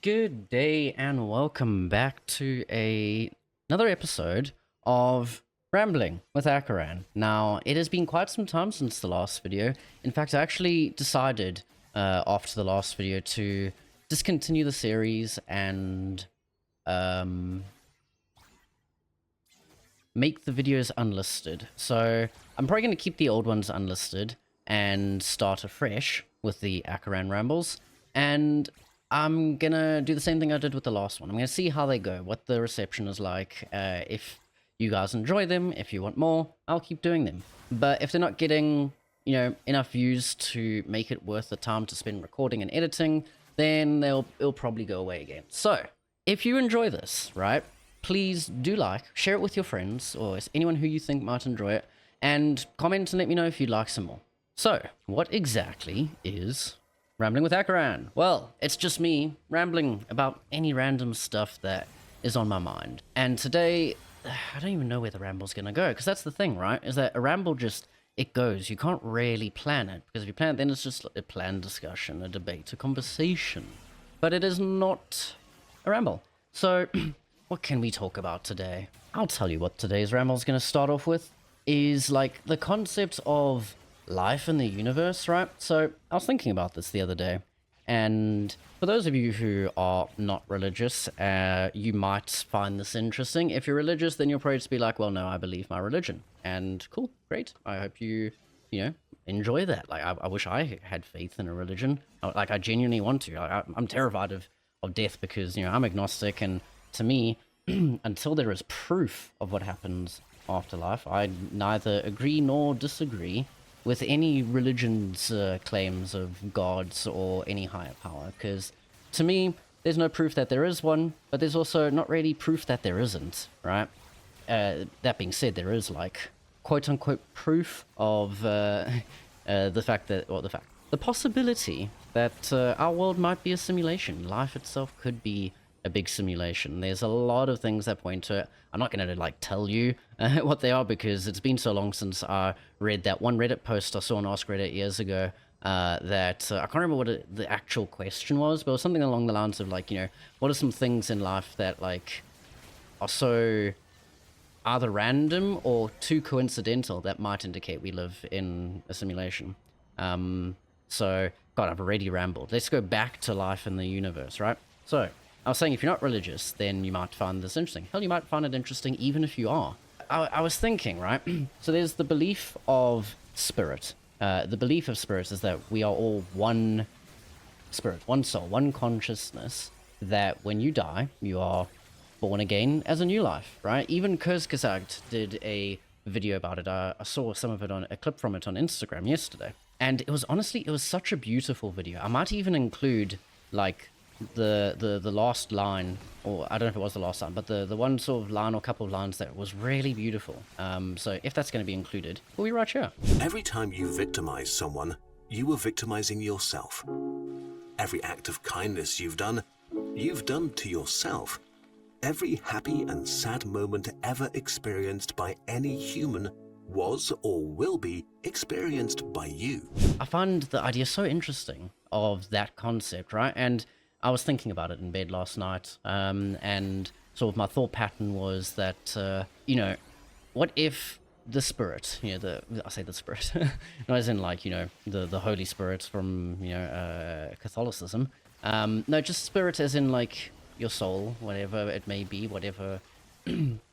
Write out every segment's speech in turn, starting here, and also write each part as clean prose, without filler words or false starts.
Good day and welcome back to another episode of Rambling with Akoran. Now, it has been quite some time since the last video. In fact, I actually decided after the last video to discontinue the series and make the videos unlisted. So I'm probably going to keep the old ones unlisted and start afresh with the Akoran Rambles. And I'm going to do the same thing I did with the last one. I'm going to see how they go, what the reception is like. If you guys enjoy them, if you want more, I'll keep doing them. But if they're not getting, enough views to make it worth the time to spend recording and editing, then it'll probably go away again. So, if you enjoy this, right, please do share it with your friends, or anyone who you think might enjoy it, and comment and let me know if you'd like some more. So, what exactly is Rambling with Akoran? Well, it's just me rambling about any random stuff that is on my mind. And today, I don't even know where the ramble's gonna go, because that's the thing, right? Is that a ramble just, it goes. You can't really plan it, because if you plan it, then it's just a planned discussion, a debate, a conversation. But it is not a ramble. So, what can we talk about today? I'll tell you what today's ramble's gonna start off with, is like the concept of life in the universe, right? So I was thinking about this the other day, and for those of you who are not religious, you might find this interesting. If you're religious, then you'll probably just be like, well, no, I believe my religion. And cool, great. I hope you enjoy that. Like, I wish I had faith in a religion. Like, I genuinely want to. I'm terrified of death because, I'm agnostic, and to me, until there is proof of what happens after life, I neither agree nor disagree with any religion's claims of gods or any higher power, because to me, there's no proof that there is one, but there's also not really proof that there isn't, right? That being said, there is like quote-unquote proof of the possibility that our world might be a simulation. Life itself could be a big simulation. There's a lot of things that point to it. I'm not going to tell you what they are, because it's been so long since I read that one Reddit post I saw on Ask Reddit years ago, that I can't remember what the actual question was, but it was something along the lines of what are some things in life that are so either random or too coincidental that might indicate we live in a simulation. So God, I've already rambled. Let's go back to life in the universe, right? So I was saying, if you're not religious, then you might find this interesting. Hell, you might find it interesting even if you are. I was thinking, right? So there's the belief of spirit. The belief of spirit is that we are all one spirit, one soul, one consciousness, that when you die, you are born again as a new life, right? Even Kurzgesagt did a video about it. I saw some of it a clip from it on Instagram yesterday. And it was such a beautiful video. I might even include the last line, or I don't know if it was the last line, but the one sort of line or couple of lines that was really beautiful. So if that's going to be included, we'll be right here. Every time you victimize someone, you are victimizing yourself. Every act of kindness you've done to yourself. Every happy and sad moment ever experienced by any human was or will be experienced by you. I find the idea so interesting of that concept, right? And I was thinking about it in bed last night, and sort of my thought pattern was that, what if the spirit, I say the spirit, not as in the Holy Spirit from, Catholicism, no, just spirit as in your soul, whatever it may be, whatever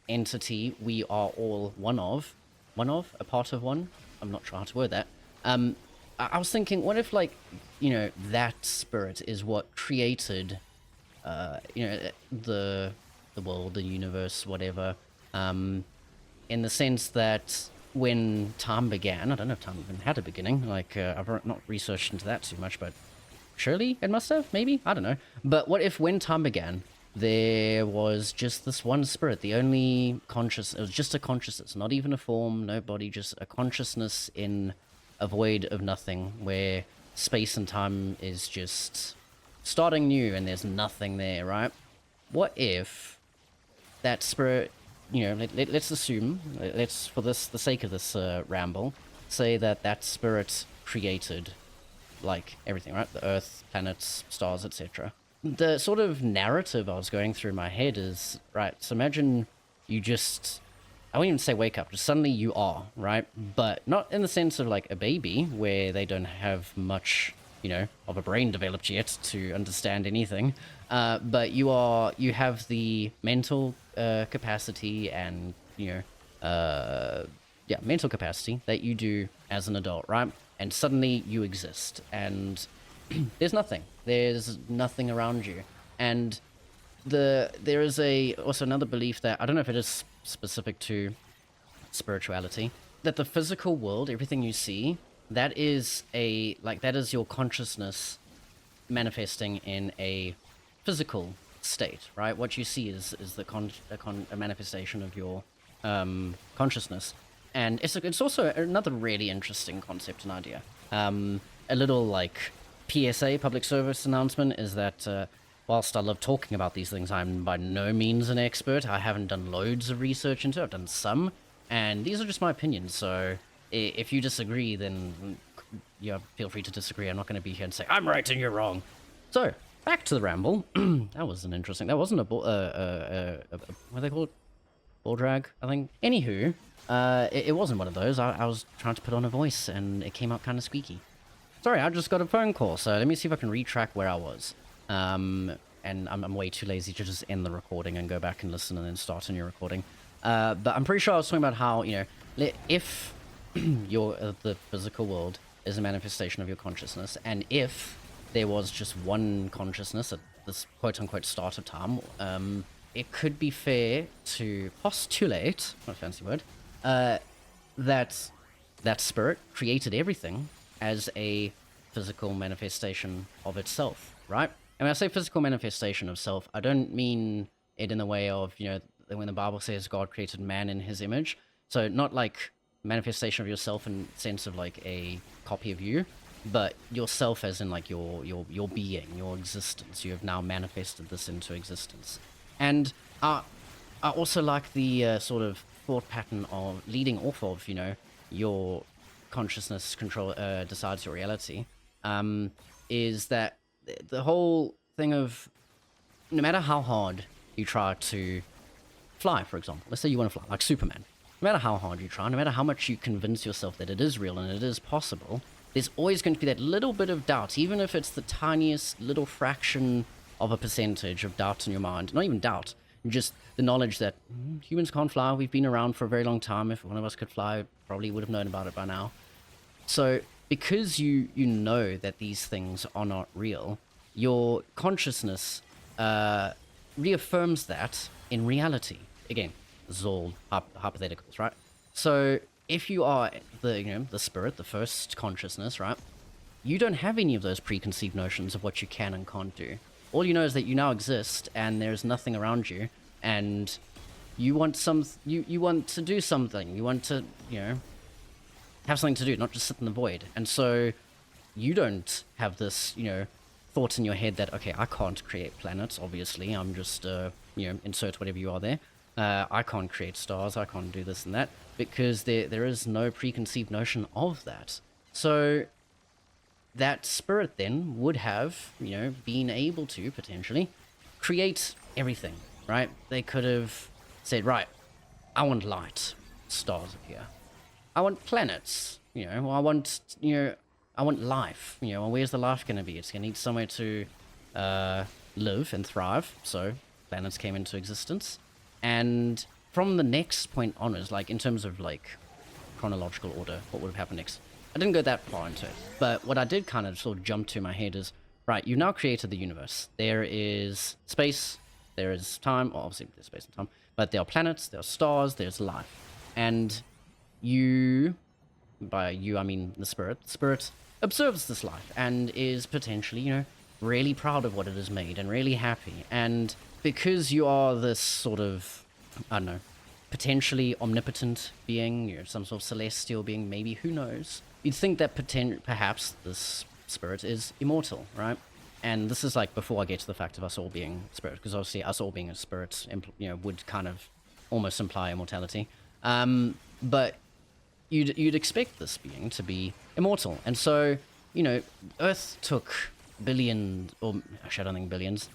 entity we are all a part of one. I'm not sure how to word that. I was thinking, what if that spirit is what created, the world, the universe, whatever, in the sense that when time began, I don't know if time even had a beginning, I've not researched into that too much, but surely it must have, maybe, I don't know. But what if when time began, there was just this one spirit, the only it was just a consciousness, not even a form, no body, just a consciousness in a void of nothing, where space and time is just starting new and there's nothing there, right? What if that spirit, let's assume, for the sake of this ramble, say that spirit created everything, right? The earth, planets, stars, etc. the sort of narrative I was going through in my head is, right, so imagine you just, I won't even say wake up, just suddenly you are, right? But not in the sense of like a baby where they don't have much, of a brain developed yet to understand anything. But you have the mental capacity and, mental capacity that you do as an adult, right? And suddenly you exist and there's nothing around you. And there is also another belief that, I don't know if it is specific to spirituality, that the physical world, everything you see, that is your consciousness manifesting in a physical state, right? What you see is a manifestation of your consciousness. And it's also another really interesting concept and idea. A little like PSA, public service announcement, is that whilst I love talking about these things, I'm by no means an expert. I haven't done loads of research into it. I've done some, and these are just my opinions. So if you disagree, then feel free to disagree. I'm not going to be here and say, I'm right and you're wrong. So, back to the ramble. That was an interesting... That wasn't what do they call it? Ball drag, I think. Anywho, it wasn't one of those. I was trying to put on a voice, and it came out kind of squeaky. Sorry, I just got a phone call, so let me see if I can retrack where I was. And I'm way too lazy to just end the recording and go back and listen and then start a new recording. But I'm pretty sure I was talking about how, if the physical world is a manifestation of your consciousness, and if there was just one consciousness at this quote-unquote start of time, it could be fair to postulate, not a fancy word, that spirit created everything as a physical manifestation of itself, right? And when I say physical manifestation of self, I don't mean it in the way of, when the Bible says God created man in his image. So not like manifestation of yourself in the sense of like a copy of you, but yourself as in like your being, your existence. You have now manifested this into existence. And I also like the sort of thought pattern of leading off of, your consciousness decides your reality, is that the whole thing of no matter how hard you try to fly, for example, let's say you want to fly like Superman, no matter how hard you try, no matter how much you convince yourself that it is real and it is possible, there's always going to be that little bit of doubt, even if it's the tiniest little fraction of a percentage of doubt in your mind. Not even doubt, just the knowledge that humans can't fly. We've been around for a very long time. If one of us could fly, probably would have known about it by now. So because you know that these things are not real, your consciousness reaffirms that in reality. Again, this is all hypotheticals, right? So if you are the spirit, the first consciousness, right, you don't have any of those preconceived notions of what you can and can't do. All you know is that you now exist and there's nothing around you, and you want you want to do something. You want to, have something to do, not just sit in the void. And so you don't have this, thought in your head that, okay, I can't create planets, obviously. I'm just, insert whatever you are there. I can't create stars. I can't do this and that, because there is no preconceived notion of that. So that spirit then would have, been able to potentially create everything, right? They could have said, right, I want light, stars appear. I want planets, I want, I want life, well, where's the life going to be? It's going to need somewhere to live and thrive, so planets came into existence. And from the next point onwards, like in terms of like chronological order, what would have happened next? I didn't go that far into it, but what I did kind of sort of jump to my head is, right, you've now created the universe. There is space, there is time, well, obviously there's space and time, but there are planets, there are stars, there's life. And you, by you I mean the spirit observes this life and is potentially, really proud of what it has made and really happy. And because you are this sort of, I don't know, potentially omnipotent being, some sort of celestial being, maybe, who knows, you'd think that perhaps this spirit is immortal, right? And this is like before I get to the fact of us all being spirit, because obviously us all being a spirit, would kind of almost imply immortality. But you'd expect this being to be immortal. And so, Earth took billions, or actually I don't think billions,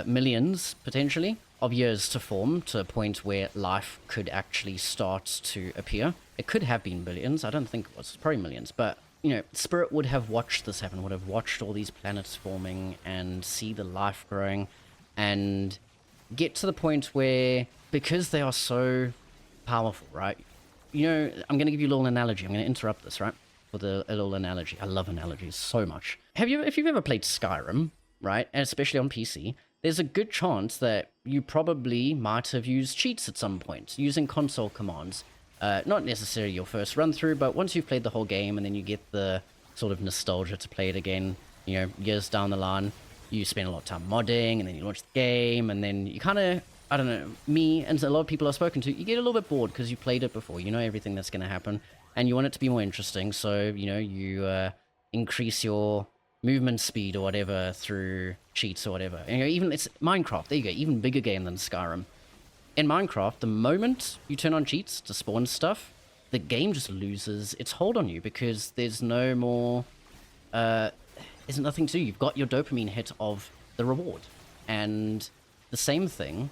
millions potentially of years to form to a point where life could actually start to appear. It could have been billions. I don't think it was. It's probably millions. But, Spirit would have watched this happen, would have watched all these planets forming and see the life growing and get to the point where, because they are so powerful, right? I'm going to give you a little analogy. I'm going to interrupt this, right? With a little analogy. I love analogies so much. If you've ever played Skyrim, right, and especially on PC, there's a good chance that you probably might have used cheats at some point, using console commands. Not necessarily your first run through, but once you've played the whole game and then you get the sort of nostalgia to play it again, years down the line, you spend a lot of time modding, and then you launch the game, and then you kind of, I don't know, me and a lot of people I've spoken to, you get a little bit bored because you played it before, you know everything that's going to happen, and you want it to be more interesting, so, you increase your movement speed or whatever through cheats or whatever. And, even it's Minecraft, there you go, even bigger game than Skyrim. In Minecraft, the moment you turn on cheats to spawn stuff, the game just loses its hold on you because there's no more, there's nothing to do. You've got your dopamine hit of the reward. And the same thing,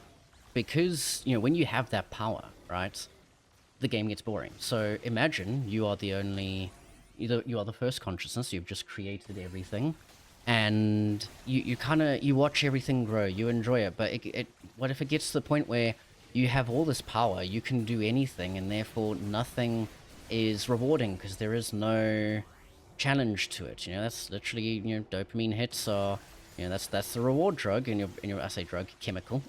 because, when you have that power, right, the game gets boring. So imagine you are the only, you are the first consciousness, you've just created everything, and you watch everything grow, you enjoy it, but what if it gets to the point where you have all this power, you can do anything, and therefore nothing is rewarding because there is no challenge to it. That's literally, dopamine hits are, that's the reward drug in your I say drug, chemical.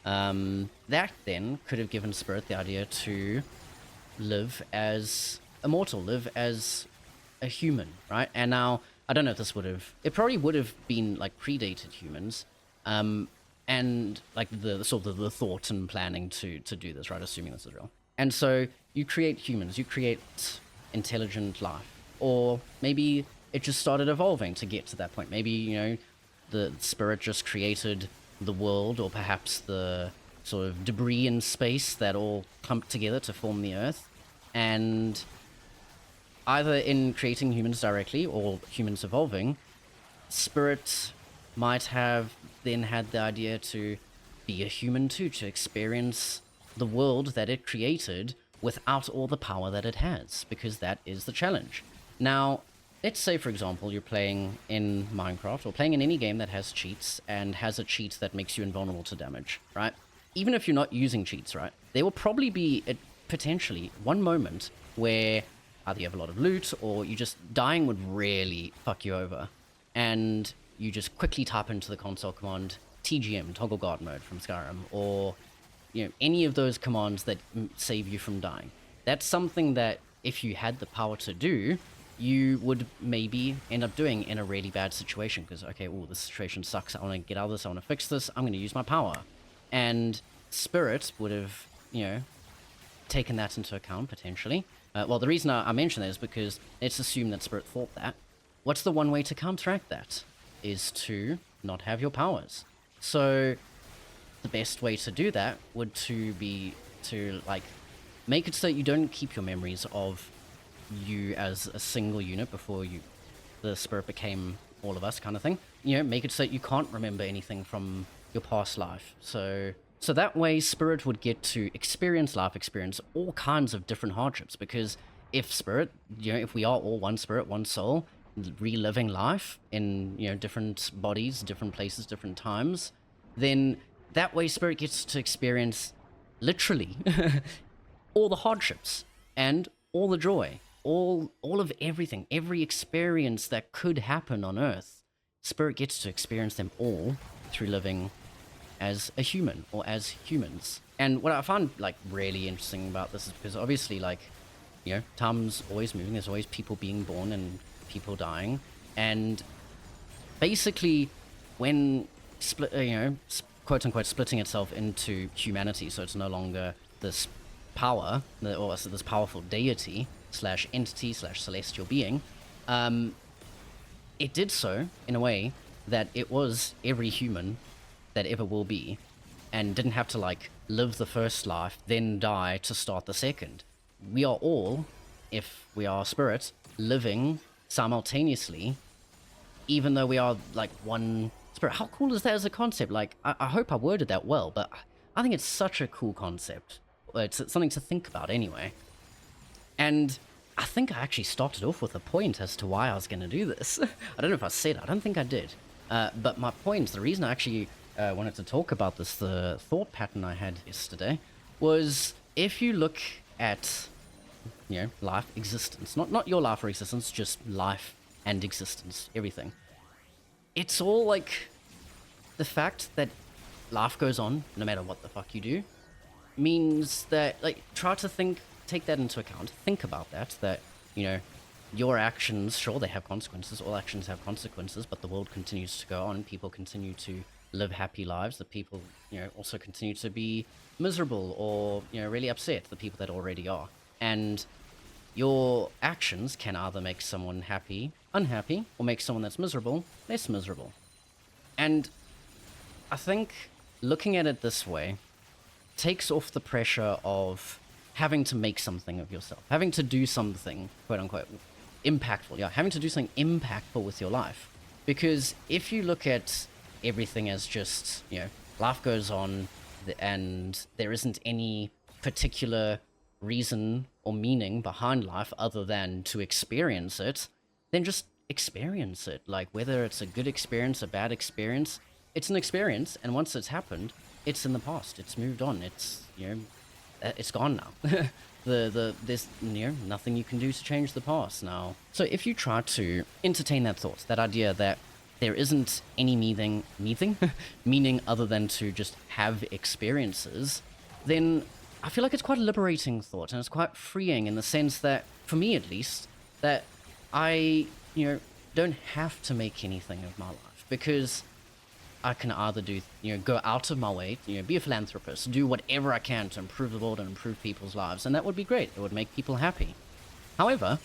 That then could have given Spirit the idea to live as immortal, live as a human, right? And now, I don't know if this it probably would have been like predated humans, and like the sort of the thought and planning to do this, right? Assuming this is real. And so you create humans, you create intelligent life, or maybe it just started evolving to get to that point. Maybe, the Spirit just created the world, or perhaps the sort of debris in space that all clumped together to form the Earth. And either in creating humans directly or humans evolving, Spirit might have then had the idea to be a human too, to experience the world that it created without all the power that it has, because that is the challenge. Now, let's say, for example, you're playing in Minecraft or playing in any game that has cheats and has a cheat that makes you invulnerable to damage, right? Even if you're not using cheats, right, there will probably be potentially one moment where either you have a lot of loot or you just dying would really fuck you over. And you just quickly type into the console command TGM, toggle guard mode from Skyrim, or any of those commands that save you from dying. That's something that if you had the power to do, you would maybe end up doing in a really bad situation, because, okay, this situation sucks, I want to get out of this, I want to fix this, I'm going to use my power. And Spirit would have, taken that into account, potentially. Well, the reason I mention that is because let's assume that Spirit thought that. What's the one way to counteract that? Is to not have your powers. So the best way to do that would be to make it so that you don't keep your memories of you as a single unit before the Spirit became all of us, kind of thing. Make it so that you can't remember anything from your past life. So that way Spirit would get to experience all kinds of different hardships, because if Spirit, if we are all one Spirit, one soul, reliving life in, different bodies, different places, different times, then that way Spirit gets to experience literally all the hardships and all the joy, all of everything, every experience that could happen on Earth. Spirit gets to experience them all through living as a human, or as humans. And what I find really interesting about this is because obviously time's always moving, there's always people being born and people dying, and basically when quote unquote splitting itself into humanity, so it's no longer this power, or this powerful deity / entity / celestial being, it did so in a way that it was every human that ever will be, and didn't have to live the first life, then die to start the second. We are all, if we are Spirit, living simultaneously even though we are like one spirit. How cool is that as a concept? Like, I hope I worded that well, but I think it's such a cool concept. It's something to think about anyway. And I think I actually started off with a point as to why I was going to do this. I don't know if I said it. I don't think I did. But my point, the reason I actually wanted to talk about this, the thought pattern I had yesterday, was if you look at, you know, life, existence, not your life or existence, just life and existence, everything. It's all like the fact that life goes on no matter what the fuck you do means that, like, try to take that into account. Think about that, you know, your actions, sure, they have consequences. All actions have consequences, but the world continues to go on. People continue to live happy lives. The people, you know, also continue to be miserable or, you know, really upset, the people that already are. And your actions can either make someone happy, unhappy, or make someone that's miserable, less miserable. And I think looking at it this way takes off the pressure of having to make something of yourself, having to do something, quote unquote, impactful. Yeah, having to do something impactful with your life. Because if you look at everything as just, you know, life goes on and there isn't any particular reason or meaning behind life other than to experience it, then just experience it. Like, whether it's a good experience, a bad experience, it's an experience, and once it's happened, it's in the past. It's moved on. It's, you know, it's gone now. There's, you know, nothing you can do to change the past now. So if you try to entertain that thought, that idea that there isn't any meaning other than to just have experiences, then I feel like it's quite a liberating thought, and it's quite freeing in the sense that, for me at least, that I, you know, don't have to make anything of my life, because I can either do, you know, go out of my way, you know, be a philanthropist, do whatever I can to improve the world and improve people's lives, and that would be great. It would make people happy. However,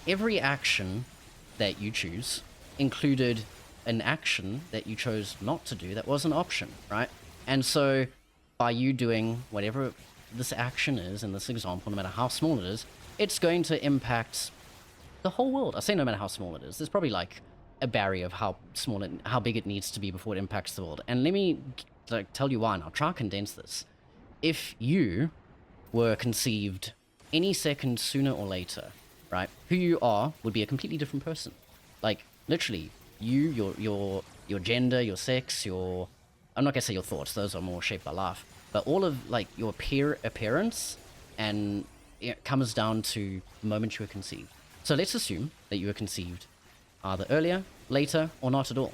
every action that you choose included an action that you chose not to do that was an option, right? And so by you doing whatever this action is, in this example, no matter how small it is, it's going to impact the whole world. I say no matter how small it is. There's probably like a barrier of how big it needs to be before it impacts the world. And let me tell you why now. Try to condense this. If you were conceived any second sooner or later, right, who you are would be a completely different person. Like, literally, your gender, your sex, I'm not gonna say your thoughts, those are more shaped by life, but all of, like, your appearance, and it comes down to the moment you were conceived. So let's assume that you were conceived either earlier, later, or not at all.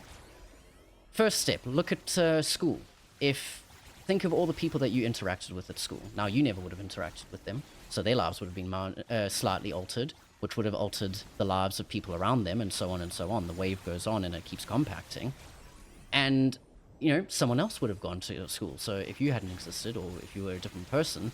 First step, look at school. Think of all the people that you interacted with at school. Now, you never would have interacted with them, so their lives would have been slightly altered, which would have altered the lives of people around them, and so on and so on. The wave goes on and it keeps compacting. And, you know, someone else would have gone to school. So if you hadn't existed, or if you were a different person,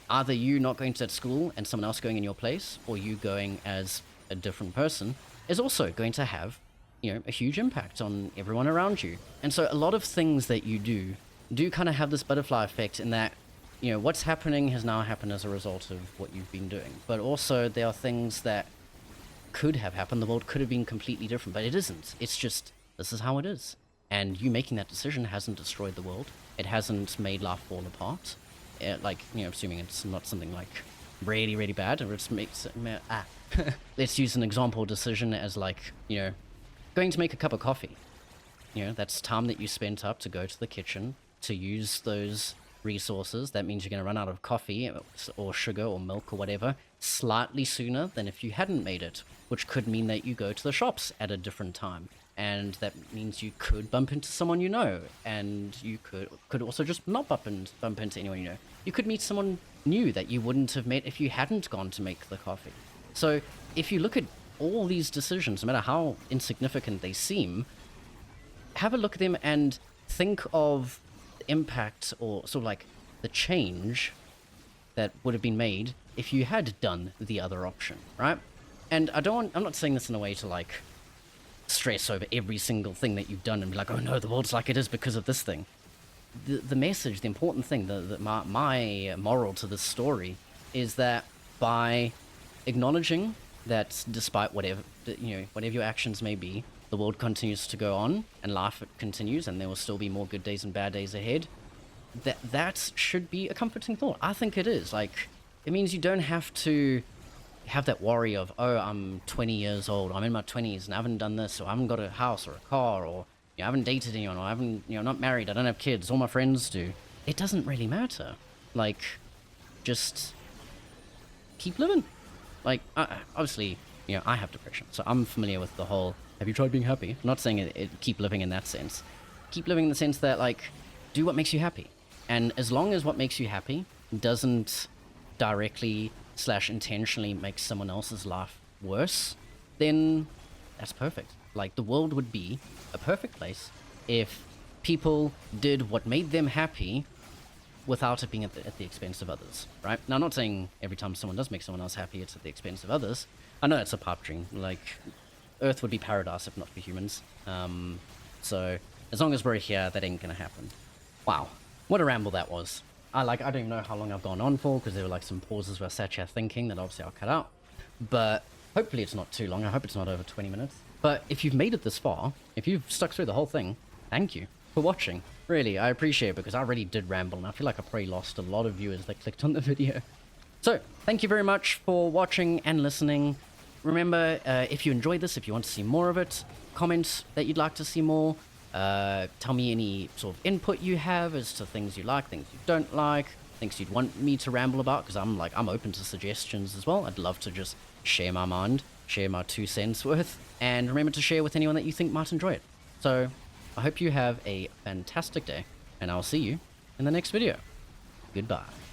either you not going to that school and someone else going in your place, or you going as a different person, is also going to have, you know, a huge impact on everyone around you. And so a lot of things that you do kind of have this butterfly effect, in that, you know, what's happening has now happened as a result of what you've been doing. But also there are things that could have happened. The world could have been completely different, but it isn't. It's just, this is how it is. And you making that decision hasn't destroyed the world. It hasn't made life fall apart. Like, you know, assuming it's not something like really, really bad, or it makes let's use an example decision as, like, you know, going to make a cup of coffee. You know, that's time that you spent up to go to the kitchen to use those resources. That means you're going to run out of coffee or sugar or milk or whatever slightly sooner than if you hadn't made it, which could mean that you go to the shops at a different time. And that means you could bump into someone you know, and you could also just not bump into anyone you know. You could meet someone new that you wouldn't have met if you hadn't gone to make the coffee. So if you look at all these decisions, no matter how insignificant they seem, have a look at them and think of the impact, or sort of like the change that would have been made if you had done the other option, right? And I'm not saying this in a way to, like, stress over every single thing that you've done and be like, oh no, the world's like it is because of this thing. The message, the important thing, my moral to this story is that by acknowledging that despite whatever your actions may be, the world continues to go on and life continues and there will still be more good days and bad days ahead, that should be a comforting thought. I think it is. Like, it means you don't have to have that worry of, oh, I'm 20 years old, I'm in my 20s and I haven't done this, or I haven't got a house or a car, or I haven't dated anyone, or I haven't, not married, I don't have kids, all my friends do. It doesn't really matter. Like, just keep living. Like, obviously, I have depression, so I'm familiar with the whole, have you tried being happy? I'm not saying keep living in that sense. Keep living in the sense that, like, do what makes you happy. And as long as what makes you happy doesn't directly / intentionally make someone else's life worse, then that's perfect. Like, the world would be a perfect place if people did what made them happy without it being at the expense of others, right? Now, I'm not saying every time someone does make someone else happy, it's at the expense of others. I know it's a pipe dream. Like, Earth would be paradise if not for humans. So, as long as we're here, that ain't gonna happen. Wow, what a ramble that was. I don't even know how long I've gone on for, because there were like some pauses where I sat here thinking that obviously I'll cut out. But hopefully it's not too long. I hope it's not over 20 minutes. But if you've made it this far, if you've stuck through the whole thing, thank you for watching. Really, I appreciate it, because I really did ramble, and I feel like I probably lost a lot of viewers that clicked on the video. So, thank you very much for watching and listening. Remember, if you enjoyed this, if you want to see more of it, comment that you'd like to see more. Tell me any sort of input you have as to things you like, things you don't like, things you'd want me to ramble about, because I'm open to suggestions as well. I'd love to just share my mind, share my 2 cents worth, and remember to share with anyone that you think might enjoy it. So, I hope you have a fantastic day, and I'll see you in the next video. Goodbye.